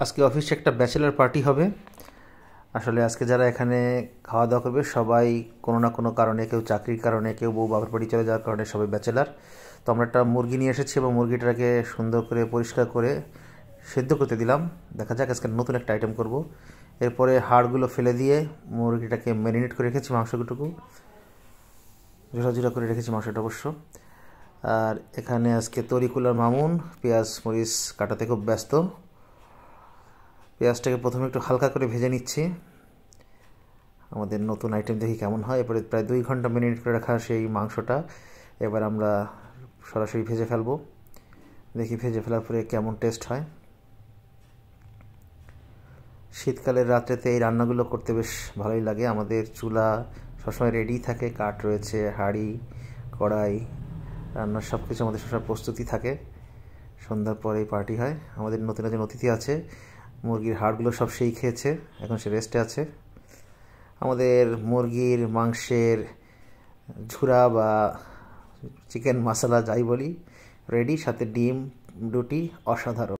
আজকে অফিসে একটা ব্যাচেলার পার্টি হবে। আসলে আজকে যারা এখানে খাওয়া দাওয়া করবে সবাই কোনো না কোনো কারণে, কেউ চাকরির কারণে, কেউ বউ বাপের বাড়ি চলে যাওয়ার কারণে সবাই ব্যাচেলার। তো আমরা একটা মুরগি নিয়ে এসেছি এবং মুরগিটাকে সুন্দর করে পরিষ্কার করে সেদ্ধ করতে দিলাম। দেখা যাক আজকে নতুন একটা আইটেম করব। এরপরে হাড়গুলো ফেলে দিয়ে মুরগিটাকে ম্যারিনেট করে রেখেছি, মাংসটুকু ঝোড়া ঝোড়া করে রেখেছি মাংসটা অবশ্য। আর এখানে আজকে তরিকুল আর মামুন পেঁয়াজ মরিচ কাটাতে খুব ব্যস্ত। পেঁয়াজটাকে প্রথমে একটু হালকা করে ভেজে নিচ্ছি। আমাদের নতুন আইটেম দেখি কেমন হয়। এরপরে প্রায় 2 ঘন্টা ম্যারিনেট করে রাখা সেই মাংসটা এবার আমরা সরাসরি ভেজে ফেলবো। দেখি ভেজে ফেলার পরে কেমন টেস্ট হয়। শীতকালের রাত্রেতে এই রান্নাগুলো করতে বেশ ভালোই লাগে। আমাদের চুলা সবসময় রেডি থাকে, কাঠ রয়েছে, হাঁড়ি কড়াই, রান্নার সব কিছু আমাদের সবসময় প্রস্তুতি থাকে। সন্ধ্যার পরে পার্টি হয়। আমাদের নতুন একজন অতিথি আছে, মুরগির হাড়গুলো সব সেই খেয়েছে, এখন সে রেস্টে আছে। আমাদের মুরগির মাংসের ঝুরা বা চিকেন মশলা যাই বলি রেডি, সাথে ডিম রুটি অসাধারণ।